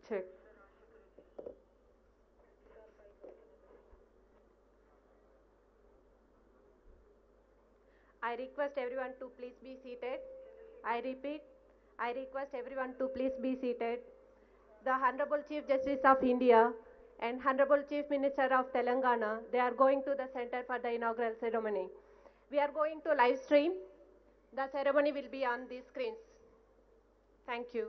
Check. I request everyone to please be seated. I repeat, I request everyone to please be seated. The Honorable Chief Justice of India and Honorable Chief Minister of Telangana, they are going to the center for the inaugural ceremony. We are going to live stream. The ceremony will be on the screens. Thank you.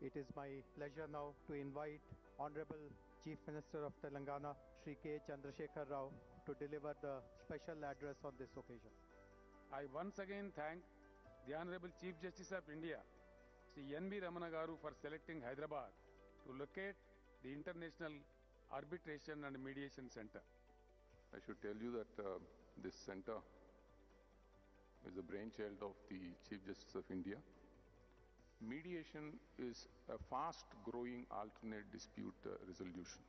It is my pleasure now to invite Honorable Chief Minister of Telangana, Shri K. Chandrasekhar Rao, to deliver the special address on this occasion. I once again thank the Honorable Chief Justice of India, Sri N.V. Ramana Garu, for selecting Hyderabad to locate the International Arbitration and Mediation Center. I should tell you that this center is the brainchild of the Chief Justice of India. Mediation is a fast-growing alternate dispute resolution.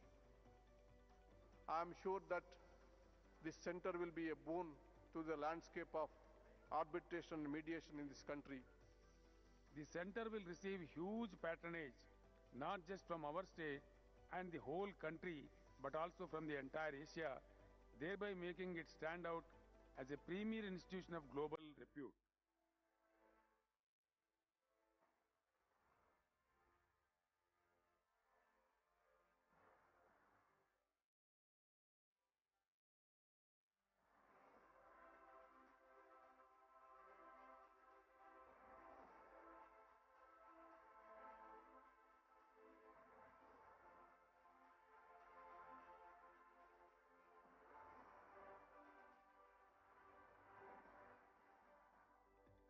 I am sure that this center will be a boon to the landscape of arbitration and mediation in this country. The center will receive huge patronage, not just from our state and the whole country, but also from the entire Asia, thereby making it stand out as a premier institution of global repute.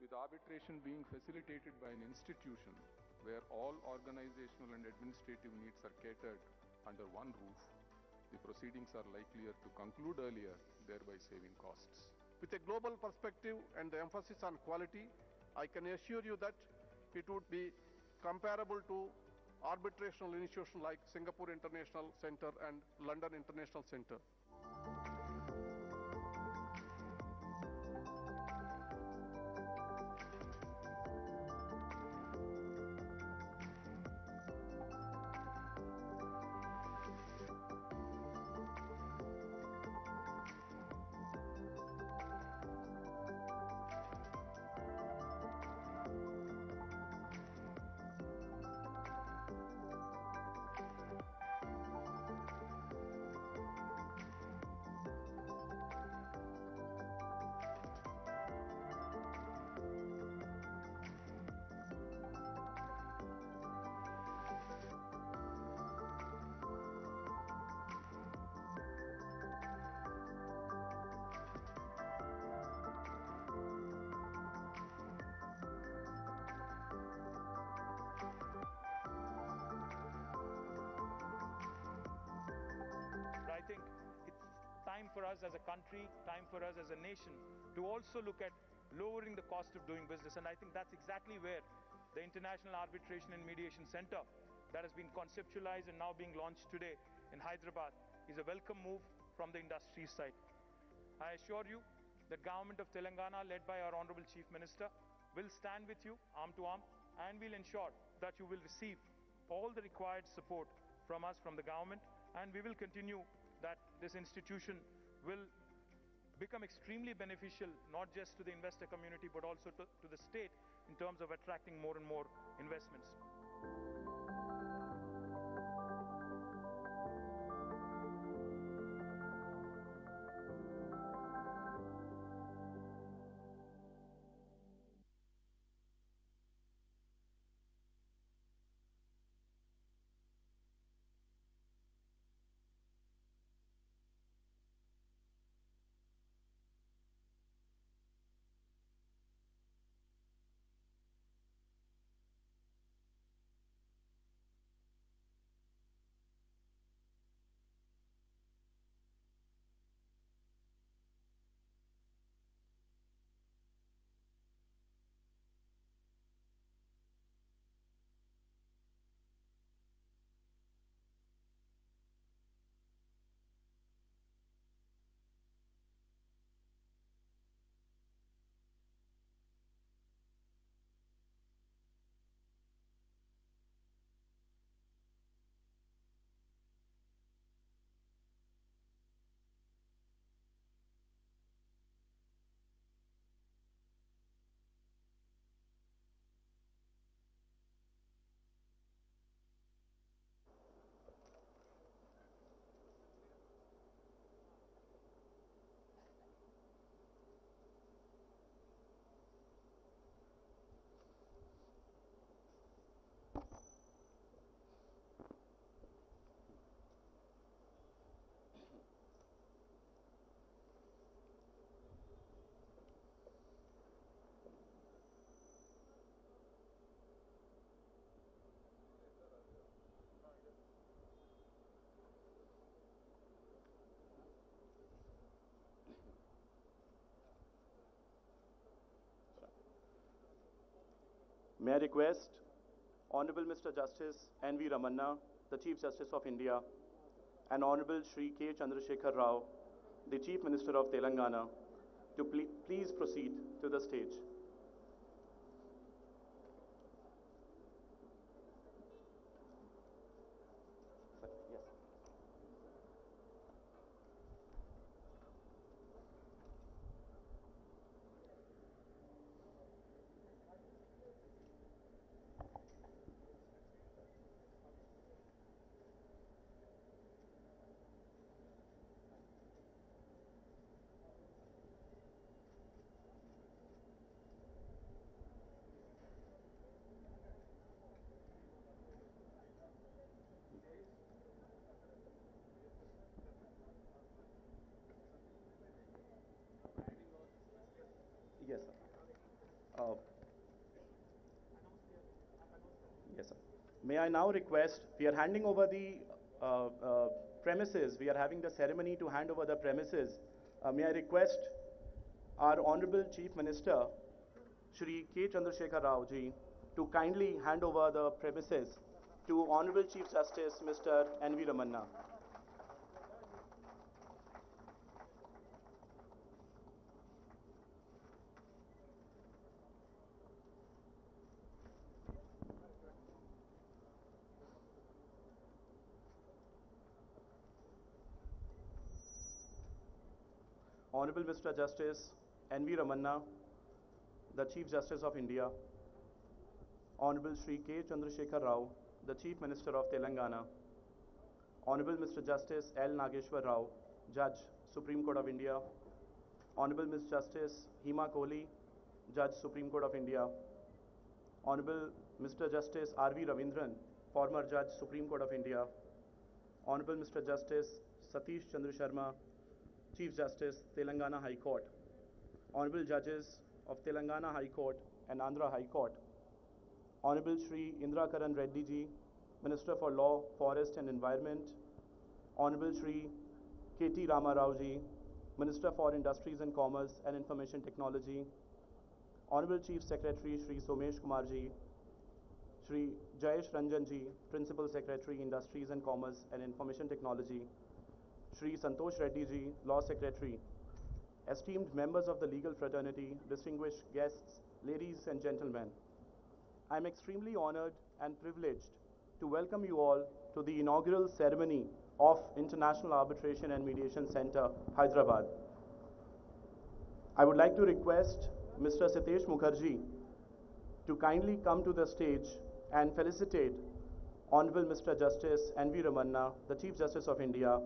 With arbitration being facilitated by an institution where all organizational and administrative needs are catered under one roof, the proceedings are likelier to conclude earlier, thereby saving costs. With a global perspective and the emphasis on quality, I can assure you that it would be comparable to arbitrational institutions like Singapore International Center and London International Center. I think it's time for us as a country, time for us as a nation to also look at lowering the cost of doing business. And I think that's exactly where the International Arbitration and Mediation Center that has been conceptualized and now being launched today in Hyderabad is a welcome move from the industry side. I assure you, the government of Telangana, led by our Honorable Chief Minister, will stand with you arm to arm, and will ensure that you will receive all the required support from us, from the government, and we will continue that this institution will become extremely beneficial, not just to the investor community, but also to the state in terms of attracting more and more investments. May I request Honorable Mr. Justice N.V. Ramanna, the Chief Justice of India, and Honorable Shri K. Chandrasekhar Rao, the Chief Minister of Telangana, to please proceed to the stage. Yes, sir. Yes, sir. May I now request, we are handing over the premises, we are having the ceremony to hand over the premises. May I request our Honorable Chief Minister, Shri K. Chandrasekhar Rao ji, to kindly hand over the premises to Honorable Chief Justice Mr. N.V. Ramanna. Honorable Mr. Justice N.V. Ramanna, the Chief Justice of India, Honorable Shri K. Chandrasekhar Rao, the Chief Minister of Telangana, Honorable Mr. Justice L. Nageshwar Rao, Judge, Supreme Court of India, Honorable Ms. Justice Hema Kohli, Judge, Supreme Court of India, Honorable Mr. Justice R.V. Ravindran, former Judge, Supreme Court of India, Honorable Mr. Justice Satish Chandra Sharma, Chief Justice, Telangana High Court, Honorable Judges of Telangana High Court and Andhra High Court, Honorable Shri Indra Karan Reddy ji, Minister for Law, Forest and Environment, Honorable Shri K.T. Rama Rao ji, Minister for Industries and Commerce and Information Technology, Honorable Chief Secretary Shri Somesh Kumar ji, Shri Jayesh Ranjan ji, Principal Secretary, Industries and Commerce and Information Technology, Shri Santosh Reddy ji, Law Secretary, esteemed members of the legal fraternity, distinguished guests, ladies and gentlemen, I am extremely honored and privileged to welcome you all to the inaugural ceremony of International Arbitration and Mediation Center, Hyderabad. I would like to request Mr. Sitesh Mukherjee to kindly come to the stage and felicitate Honorable Mr. Justice N.V. Ramanna, the Chief Justice of India,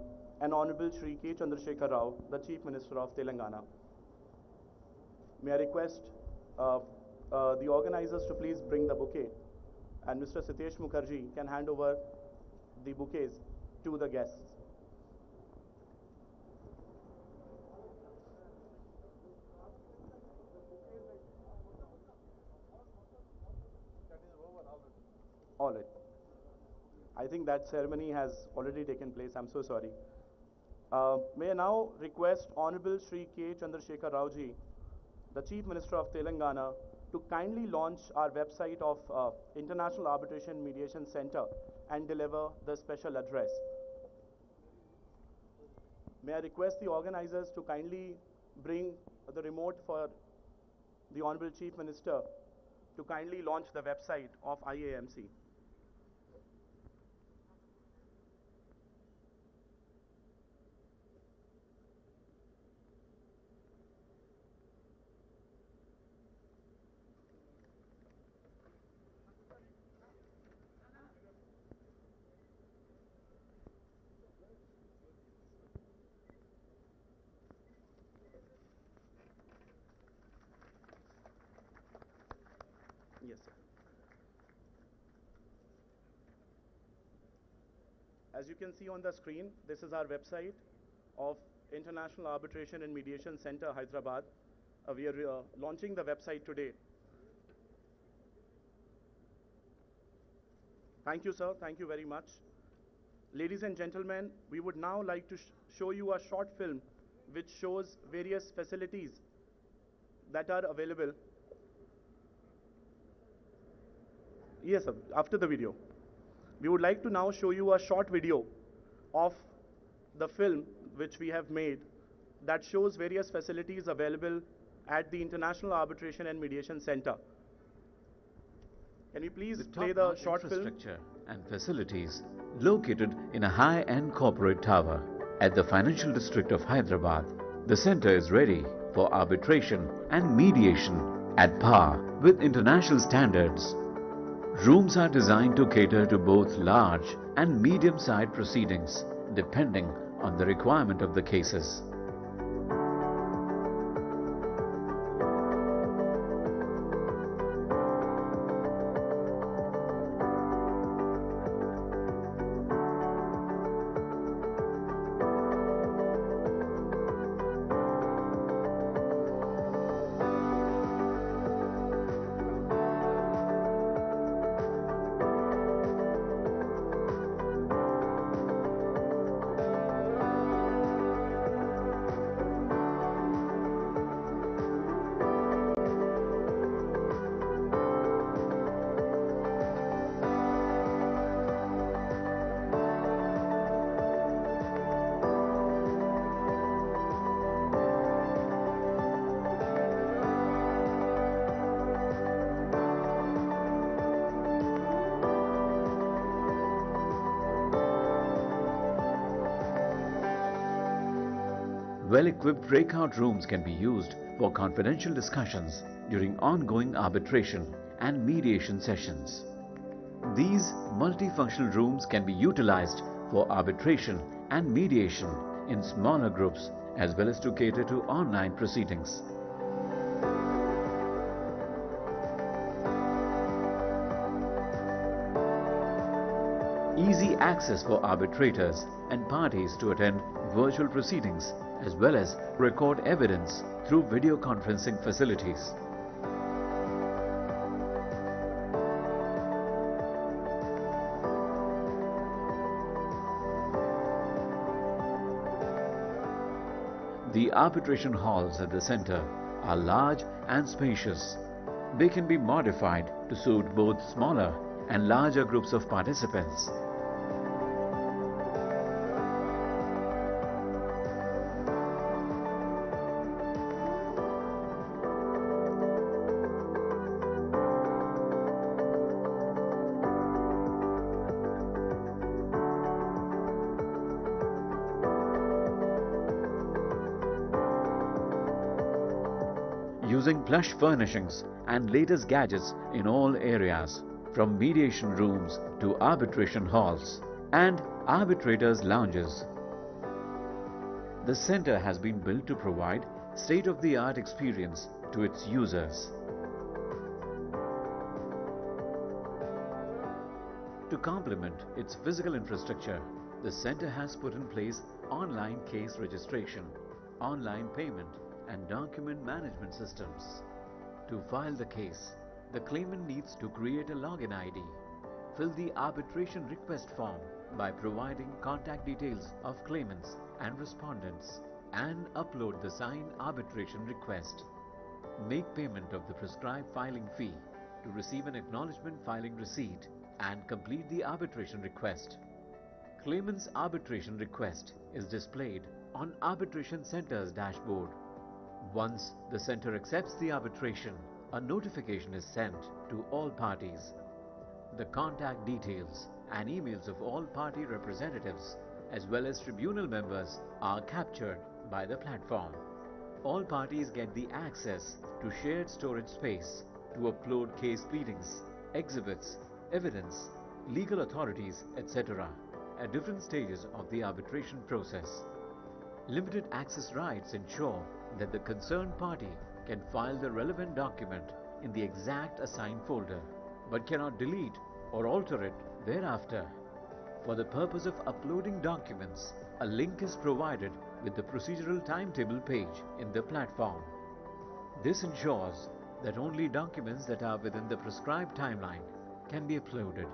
and Honorable Shri K. Chandrasekhar Rao, the Chief Minister of Telangana. May I request the organizers to please bring the bouquet, and Mr. Sitesh Mukherjee can hand over the bouquets to the guests. All right. I think that ceremony has already taken place. I'm so sorry. May I now request Honorable Shri K. Chandrasekhar Rao ji, the Chief Minister of Telangana, to kindly launch our website of International Arbitration Mediation Center and deliver the special address. May I request the organizers to kindly bring the remote for the Honorable Chief Minister to kindly launch the website of IAMC. Yes, sir. As you can see on the screen, this is our website of International Arbitration and Mediation Center, Hyderabad. We are launching the website today. Thank you, sir. Thank you very much. Ladies and gentlemen, we would now like to show you a short film which shows various facilities that are available. Yes, sir, after the video. We would like to now show you a short video of the film which we have made that shows various facilities available at the International Arbitration and Mediation Center. Can we please play the short film? Infrastructure and facilities located in a high-end corporate tower at the financial district of Hyderabad. The center is ready for arbitration and mediation at par with international standards. Rooms are designed to cater to both large and medium-sized proceedings depending on the requirement of the cases. Well-equipped breakout rooms can be used for confidential discussions during ongoing arbitration and mediation sessions. These multifunctional rooms can be utilized for arbitration and mediation in smaller groups as well as to cater to online proceedings. Easy access for arbitrators and parties to attend virtual proceedings as well as record evidence through video conferencing facilities. The arbitration halls at the center are large and spacious. They can be modified to suit both smaller and larger groups of participants. Using plush furnishings and latest gadgets in all areas, from mediation rooms to arbitration halls and arbitrators' lounges. The center has been built to provide state-of-the-art experience to its users. To complement its physical infrastructure, the center has put in place online case registration, online payment, and document management systems. To file the case, the claimant needs to create a login ID, fill the arbitration request form by providing contact details of claimants and respondents, and upload the signed arbitration request. Make payment of the prescribed filing fee to receive an acknowledgement filing receipt and complete the arbitration request. Claimant's arbitration request is displayed on Arbitration Center's dashboard. Once the center accepts the arbitration, a notification is sent to all parties. The contact details and emails of all party representatives as well as tribunal members are captured by the platform. All parties get the access to shared storage space to upload case pleadings, exhibits, evidence, legal authorities, etc. at different stages of the arbitration process. Limited access rights ensure that the concerned party can file the relevant document in the exact assigned folder, but cannot delete or alter it thereafter. For the purpose of uploading documents, a link is provided with the procedural timetable page in the platform. This ensures that only documents that are within the prescribed timeline can be uploaded.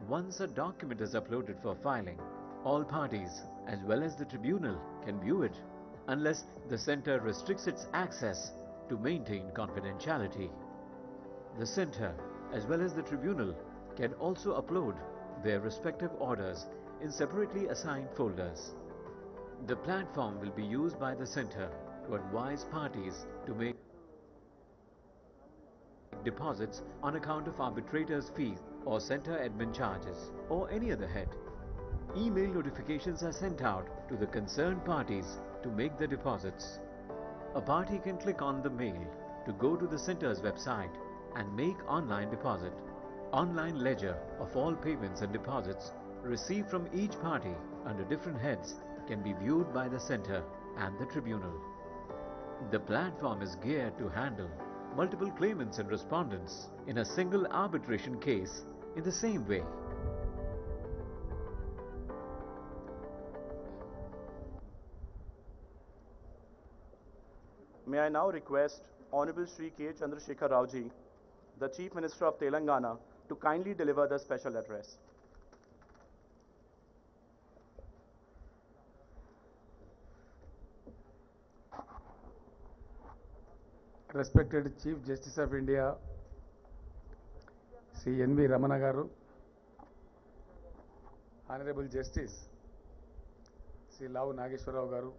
Once a document is uploaded for filing, all parties as well as the tribunal can view it, unless the center restricts its access to maintain confidentiality. The center as well as the tribunal can also upload their respective orders in separately assigned folders. The platform will be used by the center to advise parties to make deposits on account of arbitrators' fees or center admin charges or any other head. Email notifications are sent out to the concerned parties to make the deposits. A party can click on the mail to go to the center's website and make online deposit. Online ledger of all payments and deposits received from each party under different heads can be viewed by the center and the tribunal. The platform is geared to handle multiple claimants and respondents in a single arbitration case in the same way. May I now request Honorable Shri K. Chandrasekhar Rao ji, the Chief Minister of Telangana, to kindly deliver the special address. Respected Chief Justice of India, Sri N.V. Ramana Garu, Honorable Justice Sri Lau Nageshwarrao Garu,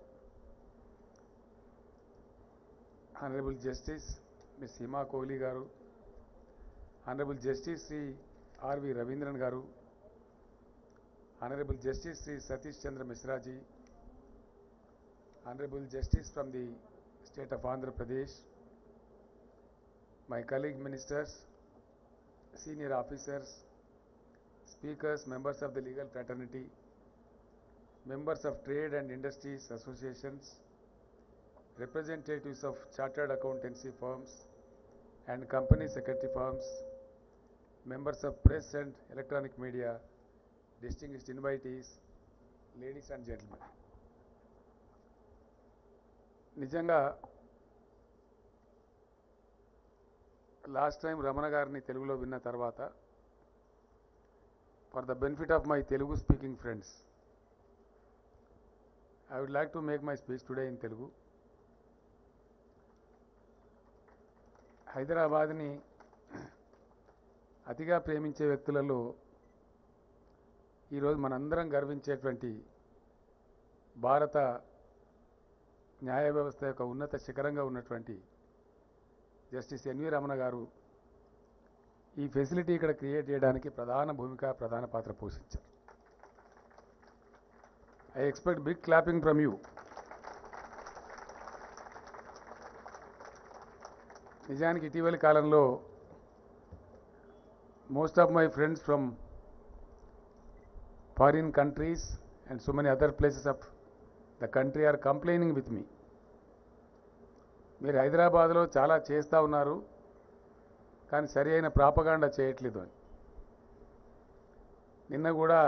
Honorable Justice Ms. Hima Kohli Garu, Honorable Justice Sri R.V. Ravindran Garu, Honorable Justice Sri Satish Chandra Mishra ji, Honorable Justice from the State of Andhra Pradesh, my colleague ministers, senior officers, speakers, members of the legal fraternity, members of trade and industries associations, representatives of chartered accountancy firms and company secretary firms, members of press and electronic media, distinguished invitees, ladies and gentlemen. నిజంగా last time Ramana గారిని తెలుగులో విన్న తర్వాత for the benefit of my Telugu speaking friends I would like to make my speech today in Telugu. హైదరాబాద్ని అతిగా ప్రేమించే వ్యక్తులలో ఈరోజు మనందరం గర్వించేటువంటి భారత న్యాయ వ్యవస్థ యొక్క ఉన్నత శిఖరంగా ఉన్నటువంటి జస్టిస్ ఎన్వి రమణ గారు ఈ ఫెసిలిటీ ఇక్కడ క్రియేట్ చేయడానికి ప్రధాన పాత్ర పోషించారు. I expect big clapping from you. నిజానికి ఇటీవలి కాలంలో most of my friends from foreign countries and so many other places of the country are complaining with me. మీరు హైదరాబాద్లో చాలా చేస్తూ ఉన్నారు కానీ సరి అయిన ప్రాపగాండా చేయట్లేదు అని. నిన్న కూడా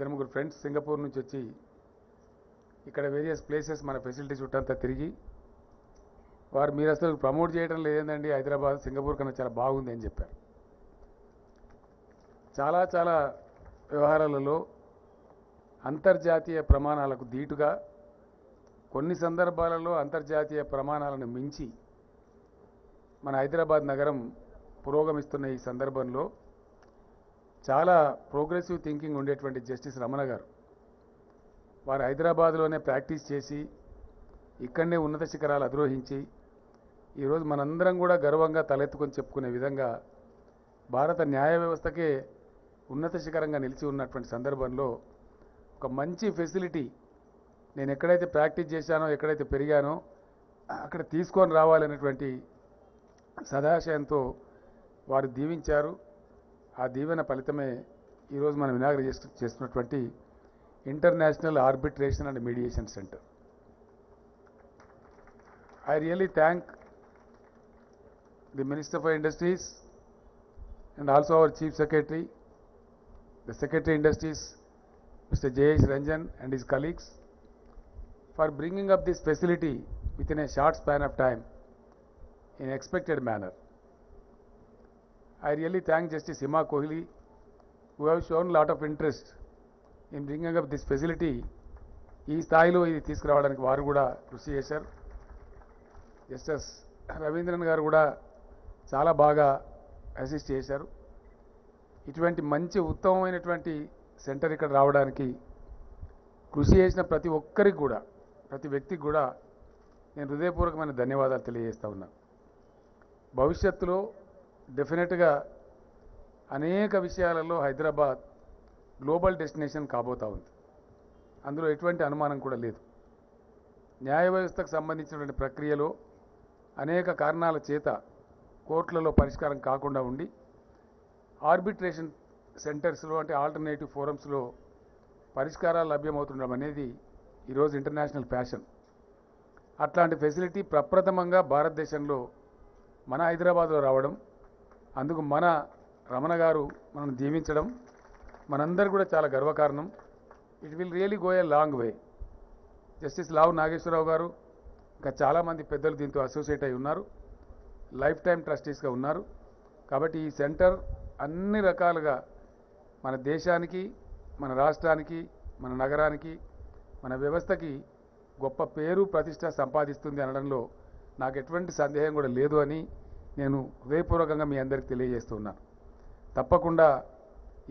2-3 ఫ్రెండ్స్ సింగపూర్ నుంచి వచ్చి ఇక్కడ వేరియస్ ప్లేసెస్ మన ఫెసిలిటీ చుట్టంతా తిరిగి వారు మీరు అసలు ప్రమోట్ చేయడం లేదండి, హైదరాబాద్ సింగపూర్ కన్నా చాలా బాగుంది అని చెప్పారు. చాలా వ్యవహారాలలో అంతర్జాతీయ ప్రమాణాలకు దీటుగా కొన్ని సందర్భాలలో అంతర్జాతీయ ప్రమాణాలను మించి మన హైదరాబాద్ నగరం పురోగమిస్తున్న ఈ సందర్భంలో చాలా ప్రోగ్రెసివ్ థింకింగ్ ఉండేటువంటి జస్టిస్ రమణ గారు వారు హైదరాబాద్లోనే ప్రాక్టీస్ చేసి ఇక్కడనే ఉన్నత శిఖరాలు అధిరోహించి ఈరోజు మనందరం కూడా గర్వంగా తలెత్తుకొని చెప్పుకునే విధంగా భారత న్యాయ వ్యవస్థకే ఉన్నత శిఖరంగా నిలిచి ఉన్నటువంటి సందర్భంలో ఒక మంచి ఫెసిలిటీ నేను ఎక్కడైతే ప్రాక్టీస్ చేశానో ఎక్కడైతే పెరిగానో అక్కడ తీసుకొని రావాలనేటువంటి సదాశయంతో వారు దీవించారు. ఆ దీవెన ఫలితమే ఈరోజు మనం ఇనాగ్రేట్ చేస్తున్నటువంటి international arbitration and mediation centre. I really thank the Minister for Industries and also our Chief Secretary, the Secretary Industries, Mr. Jayesh Ranjan and his colleagues for bringing up this facility within a short span of time in expected manner. I really thank Justice Hima Kohli who have shown a lot of interest in bringing up this facility. ఈ స్థాయిలో ఇది తీసుకురావడానికి వారు కూడా కృషి చేశారు. Justice Ravindran గారు కూడా చాలా బాగా అసిస్ట్ చేశారు. ఇటువంటి మంచి ఉత్తమమైనటువంటి సెంటర్ ఇక్కడ రావడానికి కృషి చేసిన ప్రతి ఒక్కరికి కూడా, ప్రతి వ్యక్తికి కూడా నేను హృదయపూర్వకమైన ధన్యవాదాలు తెలియజేస్తా ఉన్నా. భవిష్యత్తులో డెఫినెట్గా అనేక విషయాలలో హైదరాబాద్ గ్లోబల్ డెస్టినేషన్ కాబోతా ఉంది. అందులో ఎటువంటి అనుమానం కూడా లేదు. న్యాయ వ్యవస్థకు సంబంధించినటువంటి ప్రక్రియలో అనేక కారణాల చేత కోర్టులలో పరిష్కారం కాకుండా ఉండి ఆర్బిట్రేషన్ సెంటర్స్లో అంటే ఆల్టర్నేటివ్ ఫోరమ్స్లో పరిష్కారాలు లభ్యమవుతుండడం అనేది ఈరోజు ఇంటర్నేషనల్ ఫ్యాషన్. అట్లాంటి ఫెసిలిటీ ప్రప్రథమంగా భారతదేశంలో మన హైదరాబాద్లో రావడం, అందుకు మన రమణ గారు మనం దీవించడం మనందరూ కూడా చాలా గర్వకారణం. It will really go a long way. Justice Lavu Nageswara Rao ఇంకా చాలామంది పెద్దలు దీంతో అసోసియేట్ అయి ఉన్నారు, లైఫ్ టైం ట్రస్టీస్గా ఉన్నారు. కాబట్టి ఈ సెంటర్ అన్ని రకాలుగా మన దేశానికి, మన రాష్ట్రానికి, మన నగరానికి, మన వ్యవస్థకి గొప్ప పేరు ప్రతిష్ట సంపాదిస్తుంది అనడంలో నాకు ఎటువంటి సందేహం కూడా లేదు అని నేను హృదయపూర్వకంగా మీ అందరికీ తెలియజేస్తున్నాను. తప్పకుండా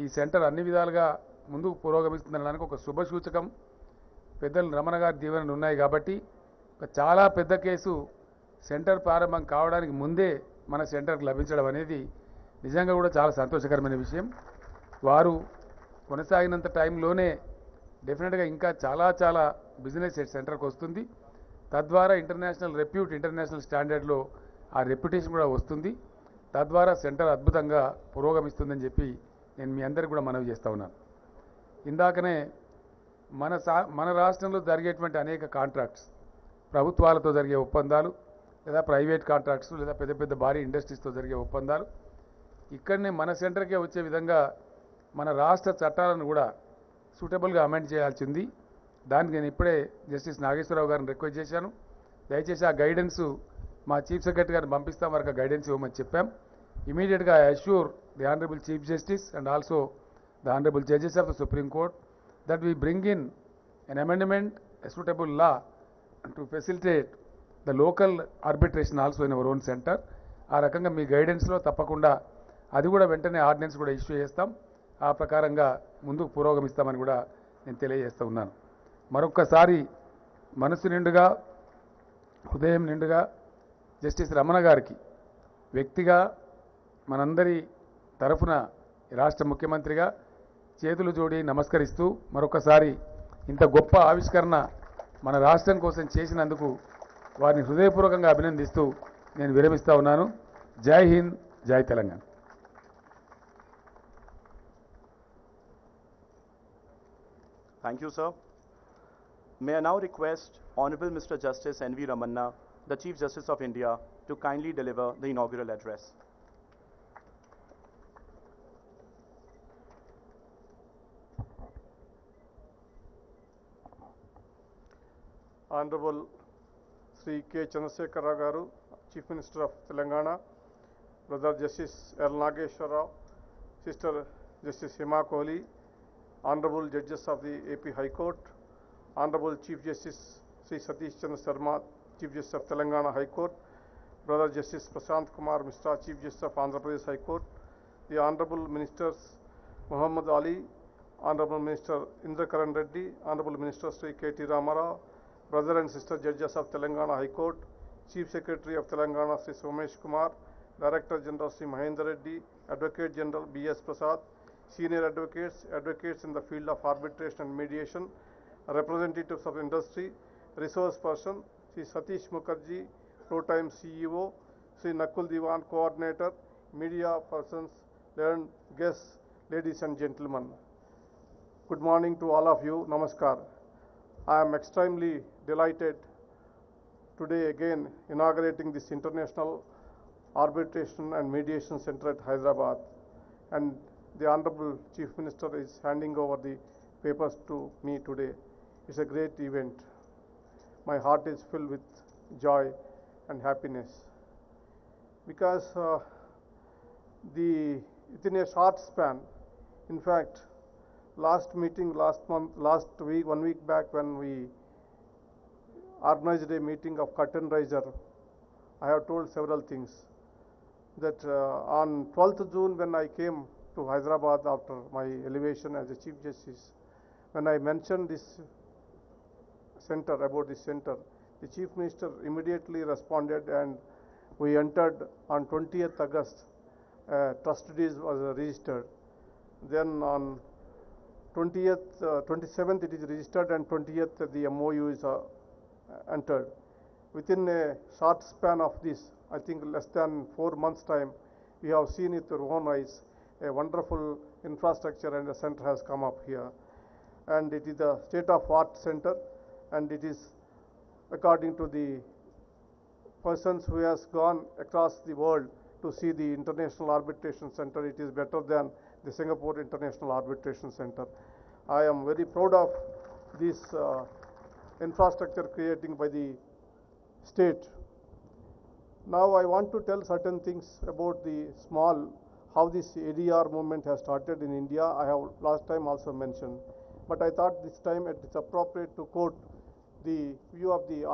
ఈ సెంటర్ అన్ని విధాలుగా ముందుకు పురోగమిస్తుందనడానికి ఒక శుభసూచకం పెద్దలు రమణ గారి దీవెనలు ఉన్నాయి. కాబట్టి ఒక చాలా పెద్ద కేసు సెంటర్ ప్రారంభం కావడానికి ముందే మన సెంటర్కి లభించడం అనేది నిజంగా కూడా చాలా సంతోషకరమైన విషయం. వారు కొనసాగినంత టైంలోనే డెఫినెట్గా ఇంకా చాలా చాలా బిజినెస్ సెంటర్కి వస్తుంది. తద్వారా ఇంటర్నేషనల్ రెప్యూట్, ఇంటర్నేషనల్ స్టాండర్డ్లో ఆ రెప్యుటేషన్ కూడా వస్తుంది. తద్వారా సెంటర్ అద్భుతంగా పురోగమిస్తుందని చెప్పి నేను మీ అందరికీ కూడా మనవి చేస్తూ ఉన్నాను. ఇందాకనే మన రాష్ట్రంలో జరిగేటువంటి అనేక కాంట్రాక్ట్స్, ప్రభుత్వాలతో జరిగే ఒప్పందాలు లేదా ప్రైవేట్ కాంట్రాక్ట్స్ లేదా పెద్ద పెద్ద భారీ ఇండస్ట్రీస్తో జరిగే ఒప్పందాలు ఇక్కడనే మన సెంటర్కే వచ్చే విధంగా మన రాష్ట్ర చట్టాలను కూడా సూటబుల్గా అమెండ్ చేయాల్సి ఉంది. దానికి నేను ఇప్పుడే జస్టిస్ నాగేశ్వరరావు గారిని రిక్వెస్ట్ చేశాను. దయచేసి ఆ గైడెన్స్ మా చీఫ్ సెక్రటరీ గారిని పంపిస్తాం, వరకు గైడెన్స్ ఇవ్వమని చెప్పాం. ఇమీడియట్గా I assure the honourable chief justice and also the honourable judges of the supreme court that we bring in an amendment, a suitable law to facilitate the local arbitration also in our own center. ఆ రకంగా మీ గైడెన్స్లో తప్పకుండా అది కూడా వెంటనే ordinance కూడా issue చేస్తాం. ఆ ప్రకారంగా ముందుకు పురోగమిస్తామని కూడా నేను తెలియజేస్తూ ఉన్నాను. మరొక్కసారి మనసు నిండుగా, హృదయం నిండుగా జస్టిస్ రమణ గారికి వ్యక్తిగా, మనందరి తరఫున రాష్ట్ర ముఖ్యమంత్రిగా చేతులు జోడి నమస్కరిస్తూ మరొకసారి ఇంత గొప్ప ఆవిష్కరణ మన రాష్ట్రం కోసం చేసినందుకు వారిని హృదయపూర్వకంగా అభినందిస్తూ నేను విరమిస్తా ఉన్నాను. జై హింద్, జై Telangana. Thank you, sir. May I now request Honorable Mr. Justice N.V. Ramanna, the Chief Justice of India, to kindly deliver the inaugural address. Honorable Sri K. Chandrasekhar Rao Garu, Chief Minister of Telangana, Brother Justice L. Nageshwar Rao, Sister Justice Hema Kohli, Honorable Judges of the AP High Court, Honorable Chief Justice Sri Satish Chandra Sharma, Chief Justice of Telangana High Court, Brother Justice Prashant Kumar Mishra, Chief Justice of Andhra Pradesh High Court, the Honorable Ministers Muhammad Ali, Honorable Minister Indra Karan Reddy, Honorable Minister Sri K.T. Ramarao, Brother and Sister Judges of Telangana High Court, Chief Secretary of Telangana Sri Somesh Kumar, Director General Sri Mahendra Reddy, Advocate General B.S. Prasad, Senior Advocates, Advocates in the field of arbitration and mediation, representatives of industry, resource person, Sri Satish Mukherjee, Pro-Time CEO, Sri Nakul Diwan, Coordinator, media persons, learned guests, ladies and gentlemen. Good morning to all of you. Namaskar. I am extremely delighted today again inaugurating this International Arbitration and Mediation Center at Hyderabad, and the Honorable Chief Minister is handing over the papers to me today. It's a great event. My heart is filled with joy and happiness because within a short span, in fact, last meeting, last week, 1 week back, when we organized a meeting of curtain raiser, I have told several things. That on 12th June, when I came to Hyderabad after my elevation as a Chief Justice. When I mentioned this center, about this center, the Chief Minister immediately responded, and we entered on 20th August. Trust deeds was registered. Then on 27th it is registered, and 20th the MOU is entered. Within a short span of this, I think less than 4 months' time, we have seen it with our own eyes. A wonderful infrastructure and a center has come up here, and it is a state-of-art center, and it is, according to the persons who has gone across the world to see the International Arbitration Center, it is better than the Singapore International Arbitration Center. I am very proud of this infrastructure creating by the state. Now I want to tell certain things about the how this ADR movement has started in India. I have last time also mentioned, but I thought this time it is appropriate to quote the view of the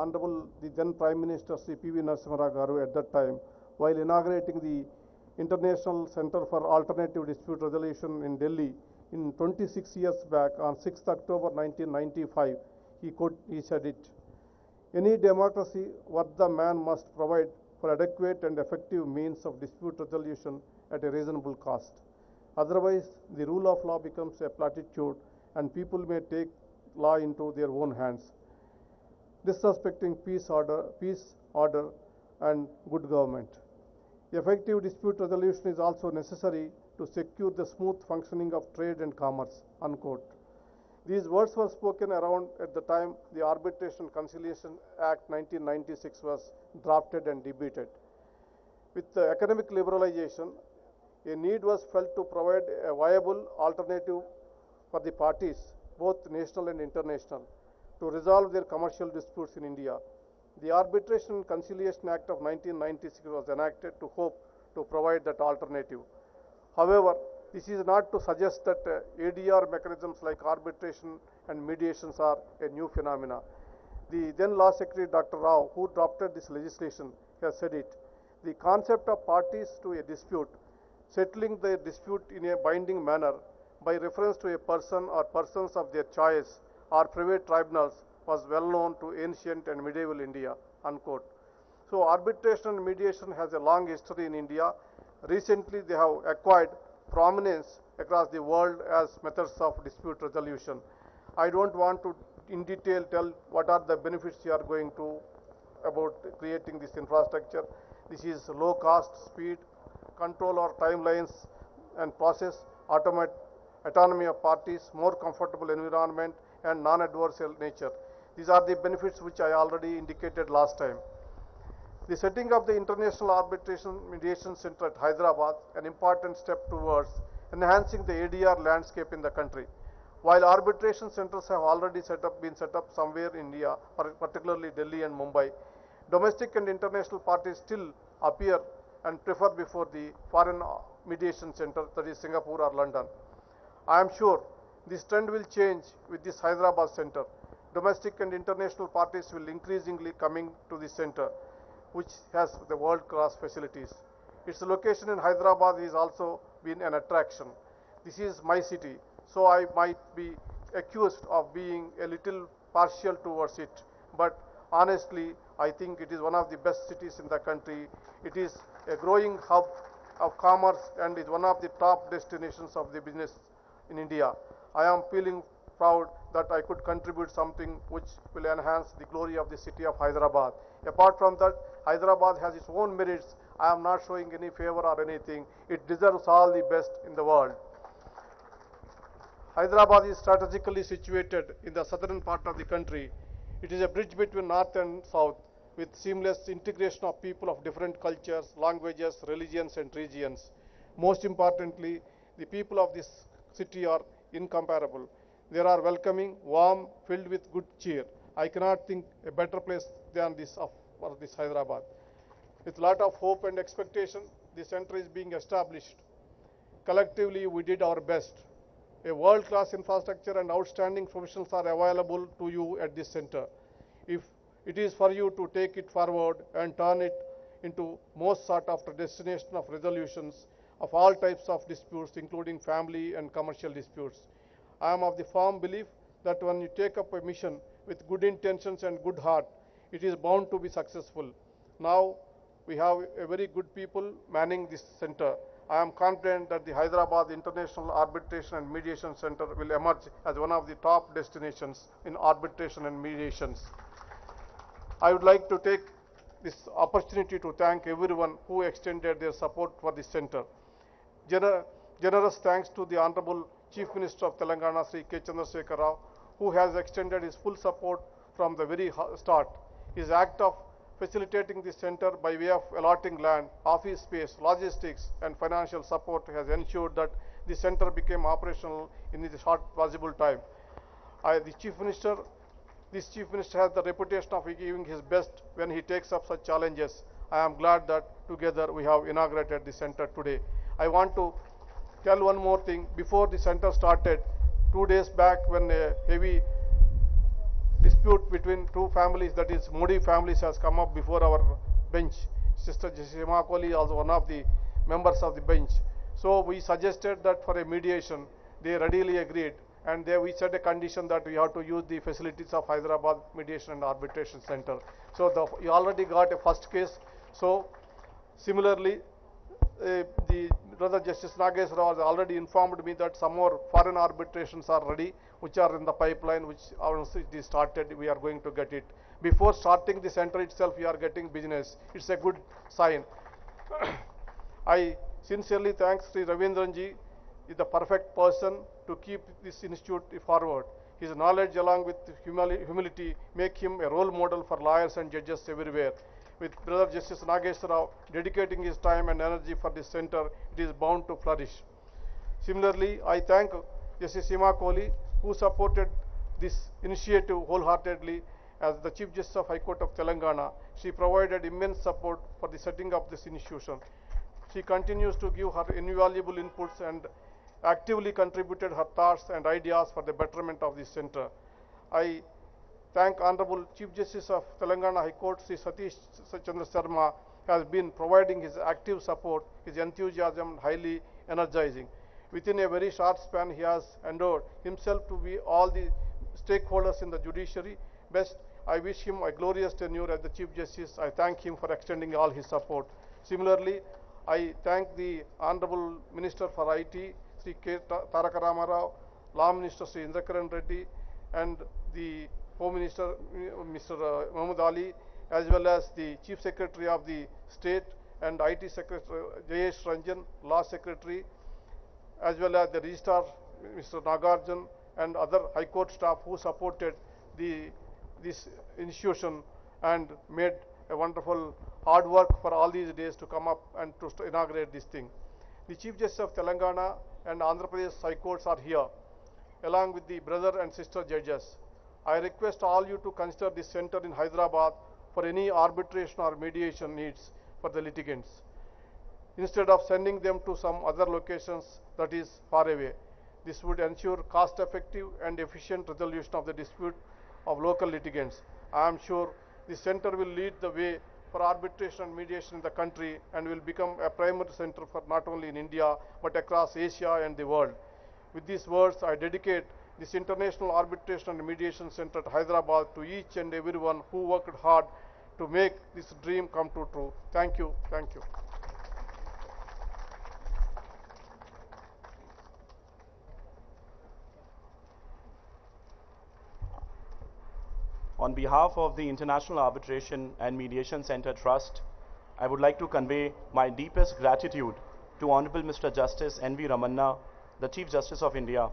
then Prime Minister Sri P.V. Narasimha Rao Garu at that time, while inaugurating the International Center for Alternative Dispute Resolution in Delhi in 26 years back on 6th October 1995. He said it, "Any democracy worth the man must provide for adequate and effective means of dispute resolution at a reasonable cost. Otherwise, the rule of law becomes a platitude and people may take law into their own hands, disrespecting peace, order and good government. Effective dispute resolution is also necessary to secure the smooth functioning of trade and commerce." Unquote. These words were spoken around at the time the Arbitration Conciliation Act 1996 was drafted and debated. With the economic liberalization, a need was felt to provide a viable alternative for the parties, both national and international, to resolve their commercial disputes in India. The Arbitration and Conciliation Act of 1996 was enacted to hope to provide that alternative. However, this is not to suggest that ADR mechanisms like arbitration and mediations are a new phenomena. The then Law Secretary Dr. Rao, who drafted this legislation, has said it. The concept of parties to a dispute settling their dispute in a binding manner by reference to a person or persons of their choice or private tribunals was well known to ancient and medieval India. Unquote. So arbitration and mediation has a long history in India. Recently they have acquired prominence across the world as methods of dispute resolution. I don't want to in detail tell what are the benefits you are going to about creating this infrastructure. This is low cost, speed, control or timelines and process, autonomy of parties, more comfortable environment and non-adversarial nature. These are the benefits which I already indicated last time. The setting of the International Arbitration Mediation Center at Hyderabad, an important step towards enhancing the ADR landscape in the country. While arbitration centers have already been set up somewhere in India, particularly Delhi and Mumbai, domestic and international parties still appear and prefer before the foreign mediation center, that is Singapore or London. I am sure this trend will change with this Hyderabad center. Domestic and international parties will increasingly coming to this center, which has the world-class facilities. Its location in Hyderabad is also been an attraction. This is my city, so I might be accused of being a little partial towards it. But honestly, I think it is one of the best cities in the country. It is a growing hub of commerce and is one of the top destinations of the business in India. I am feeling proud that I could contribute something which will enhance the glory of the city of Hyderabad. Apart from that, Hyderabad has its own merits. I am not showing any favor or anything. It deserves all the best in the world. Hyderabad is strategically situated in the southern part of the country. It is a bridge between north and south with seamless integration of people of different cultures, languages, religions and regions. Most importantly, the people of this city are incomparable. They are welcoming, warm, filled with good cheer. I cannot think a better place than this for this Hyderabad. With a lot of hope and expectation, the center is being established. Collectively, we did our best. A world-class infrastructure and outstanding professionals are available to you at this center. If it is for you to take it forward and turn it into most sought after destination of resolutions of all types of disputes, including family and commercial disputes. I am of the firm belief that when you take up a mission with good intentions and good heart, it is bound to be successful. Now, we have a very good people manning this center. I am confident that the Hyderabad International Arbitration and Mediation Center will emerge as one of the top destinations in arbitration and mediations. I would like to take this opportunity to thank everyone who extended their support for this center. Generous thanks to the Honorable Chief Minister of Telangana, Sri K. Chandrasekhar Rao, who has extended his full support from the very start. His act of facilitating the center by way of allotting land, office space, logistics, and financial support has ensured that the center became operational in the short possible time. This Chief Minister has the reputation of giving his best when he takes up such challenges. I am glad that together we have inaugurated the center today. I want to tell one more thing. Before the center started, 2 days back, when a heavy dispute between two families, that is Modi families, has come up before our bench. Sister Hima Kohli is also one of the members of the bench. So we suggested that for a mediation, they readily agreed, and we set a condition that we have to use the facilities of Hyderabad Mediation and Arbitration Center. So we already got a first case. So similarly, the Brother Justice Nageswara Rao has already informed me that some more foreign arbitrations are ready, which are in the pipeline, which once it is started, we are going to get it. Before starting the center itself, we are getting business. It's a good sign. I sincerely thank Sri Ravindranji. Is the perfect person to keep this institute forward. His knowledge along with humility make him a role model for lawyers and judges everywhere. With Brother Justice Nageswara Rao dedicating his time and energy for this center, it is bound to flourish. Similarly, I thank Justice Hima Kohli, who supported this initiative wholeheartedly as the Chief Justice of High Court of Telangana. She provided immense support for the setting up this institution. She continues to give her invaluable inputs and actively contributed her thoughts and ideas for the betterment of this center. I thank Honorable Chief Justice of Telangana High Court, Sri Satish Chandra Sharma, has been providing his active support. His enthusiasm highly energizing. Within a very short span, he has endured himself to be all the stakeholders in the judiciary. Best, I wish him a glorious tenure as the Chief Justice. I thank him for extending all his support. Similarly, I thank the Honorable Minister for IT, Sri K. Taraka Rama Rao, Law Minister Sri Indrakaran Reddy, and the Home Minister Mr. Mahmood Ali, as well as the Chief Secretary of the State and IT Secretary Jayesh Ranjan, Law Secretary, as well as the Registrar Mr. Nagarjan, and other High Court staff who supported this institution and made a wonderful hard work for all these days to come up and to inaugurate this thing. The Chief Justice of Telangana and Andhra Pradesh High Courts are here, along with the brother and sister judges. I request all you to consider this center in Hyderabad for any arbitration or mediation needs for the litigants, instead of sending them to some other locations that is far away. This would ensure cost-effective and efficient resolution of the dispute of local litigants. I am sure this center will lead the way for arbitration and mediation in the country and will become a primary center for not only in India but across Asia and the world. With these words, I dedicate this International Arbitration and Mediation Center at Hyderabad to each and everyone who worked hard to make this dream come true. Thank you. Thank you. On behalf of the International Arbitration and Mediation Center Trust, I would like to convey my deepest gratitude to Honorable Mr. Justice N.V. Ramanna, the Chief Justice of India,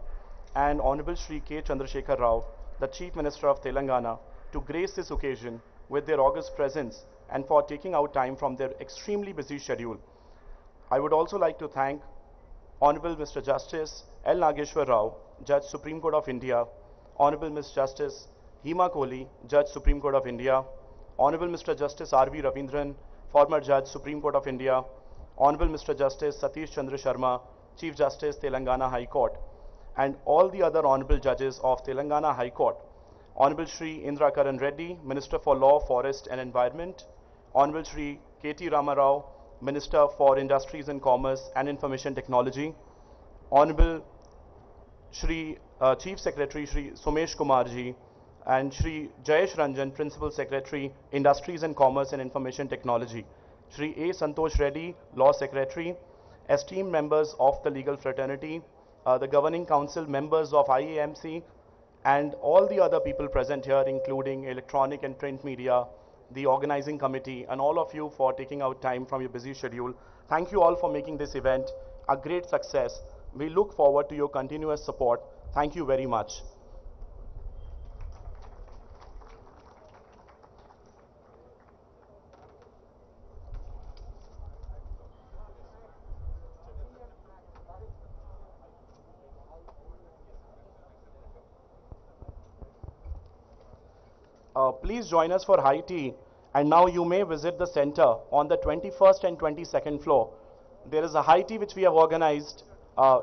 and Honorable Sri K. Chandrasekhar Rao, the Chief Minister of Telangana, to grace this occasion with their august presence and for taking out time from their extremely busy schedule. I would also like to thank Honorable Mr. Justice L. Nageshwar Rao, Judge Supreme Court of India, Honorable Ms. Justice Hima Kohli, Judge Supreme Court of India, Honorable Mr. Justice R.V. Ravindran, former Judge Supreme Court of India, Honorable Mr. Justice Satish Chandra Sharma, Chief Justice Telangana High Court, and all the other Honorable Judges of Telangana High Court, Honorable Shri Indrakaran Reddy, Minister for Law, Forest and Environment, Honorable Shri K.T. Rama Rao, Minister for Industries and Commerce and Information Technology, Honorable Shri Chief Secretary Shri Somesh Kumar ji, and Shri Jayesh Ranjan, Principal Secretary, Industries and Commerce and Information Technology, Shri A. Santosh Reddy, Law Secretary, esteemed members of the legal fraternity, the Governing Council members of IAMC, and all the other people present here, including electronic and print media, the organizing committee, and all of you for taking out time from your busy schedule. Thank you all for making this event a great success. We look forward to your continuous support. Thank you very much. Please join us for high tea, and now you may visit the center on the 21st and 22nd floor. There is a high tea which we have organized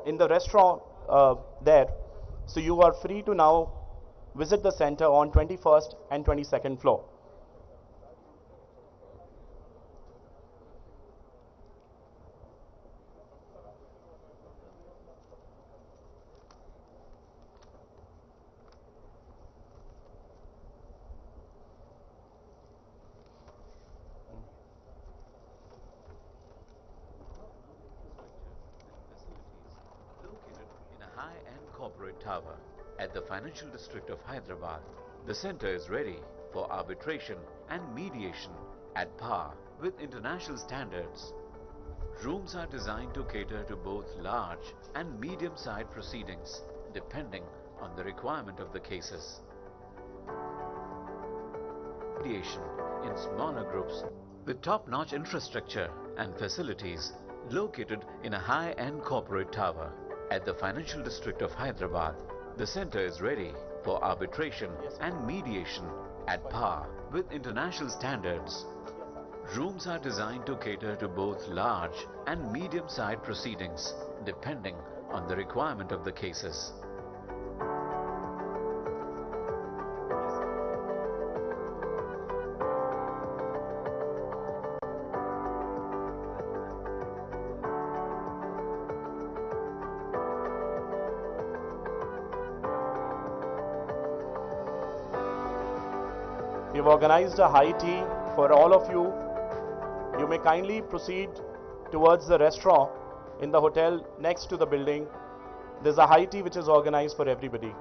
in the restaurant there, so you are free to now visit the center on 21st and 22nd floor. High-end corporate tower at the financial district of Hyderabad. The center is ready for arbitration and mediation at par with international standards. Rooms are designed to cater to both large and medium-sized proceedings, depending on the requirement of the cases. Mediation in smaller groups with top-notch infrastructure and facilities located in a high-end corporate tower at the financial district of Hyderabad. The center is ready for arbitration and mediation at par with international standards. Rooms are designed to cater to both large and medium-sized proceedings, depending on the requirement of the cases. We've organized a high tea for all of you. You may kindly proceed towards the restaurant in the hotel next to the building. There's a high tea which is organized for everybody.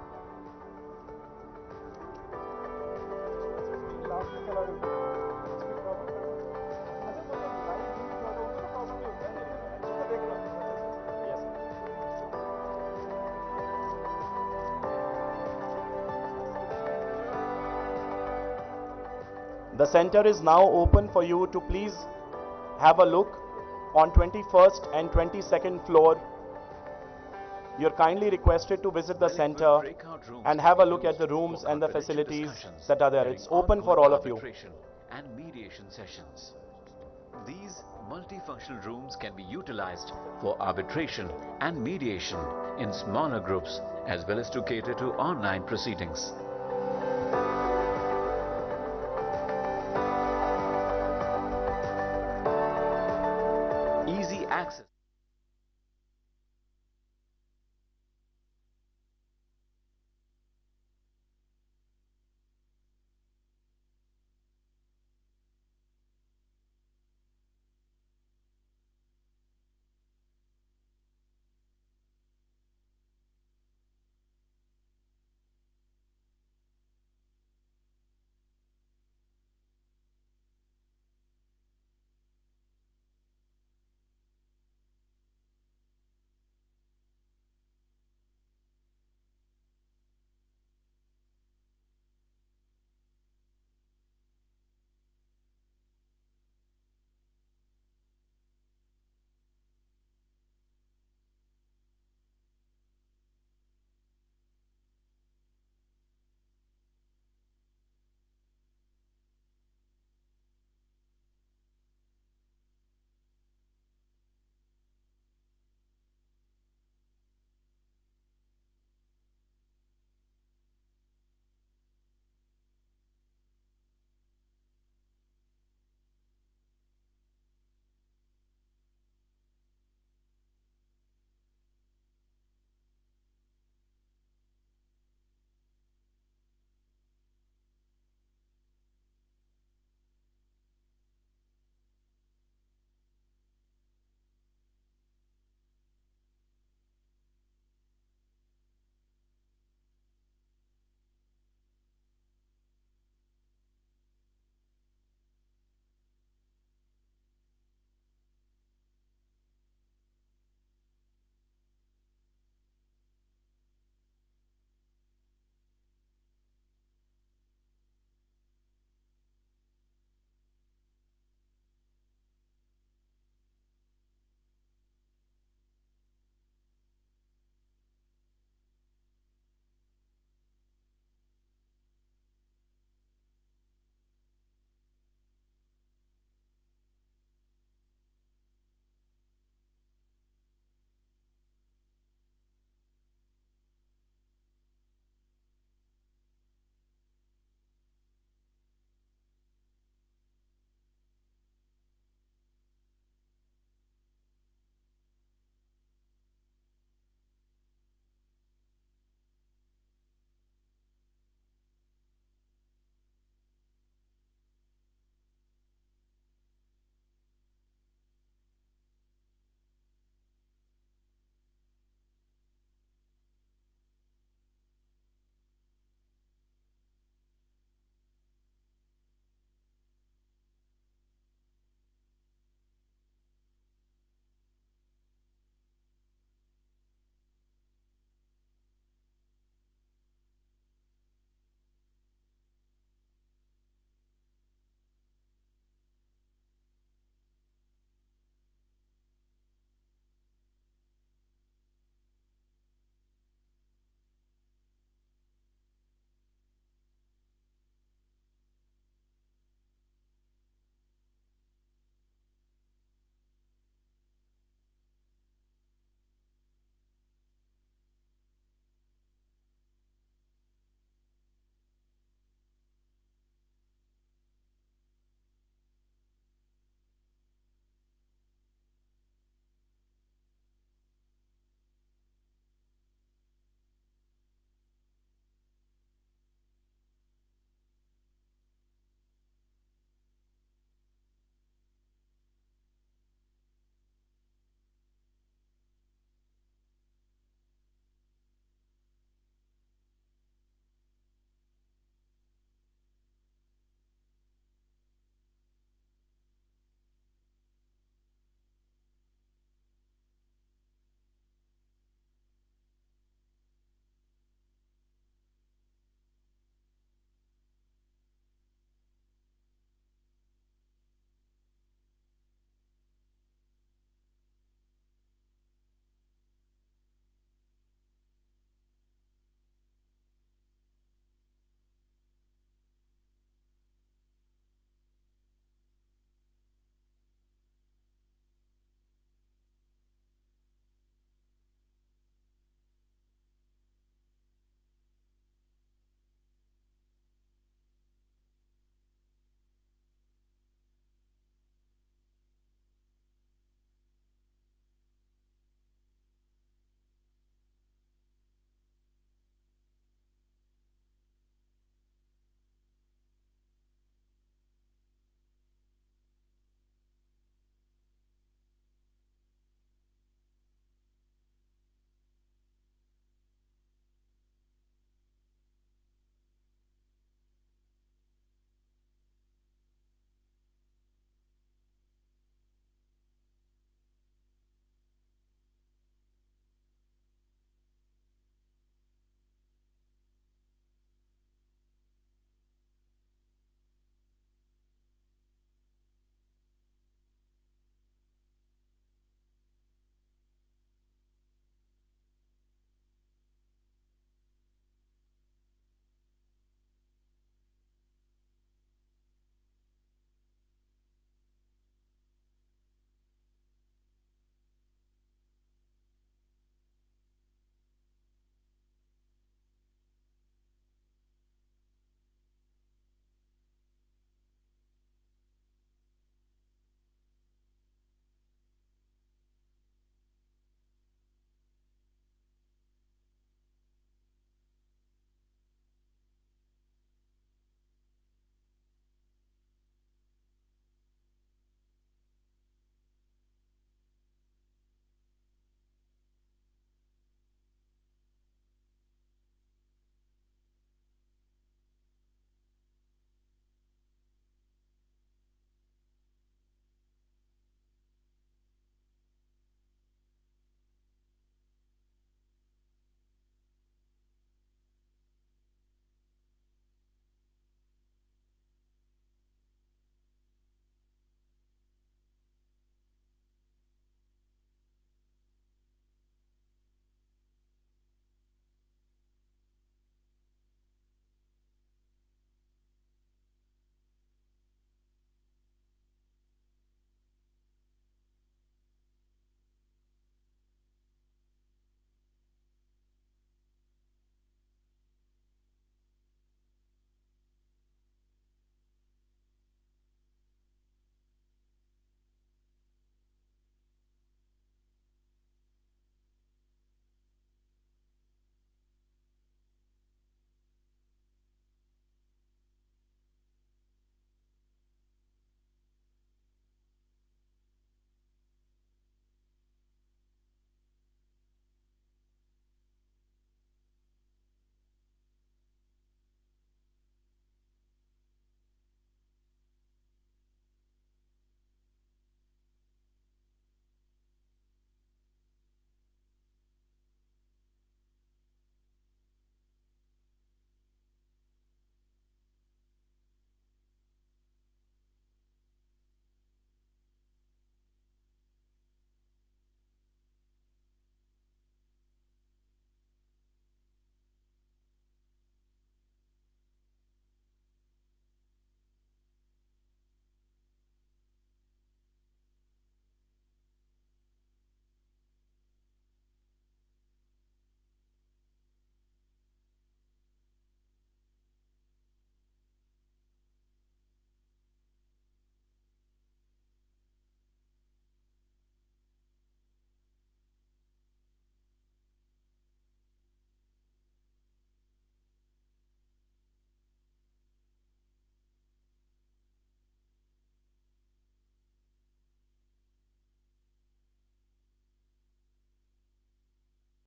The center is now open for you to please have a look on 21st and 22nd floor. You're kindly requested to visit the center and have a look at the rooms and the facilities that are there. It's open for all of you. And mediation sessions. These multifunctional rooms can be utilized for arbitration and mediation in smaller groups, as well as to cater to online proceedings. Easy access.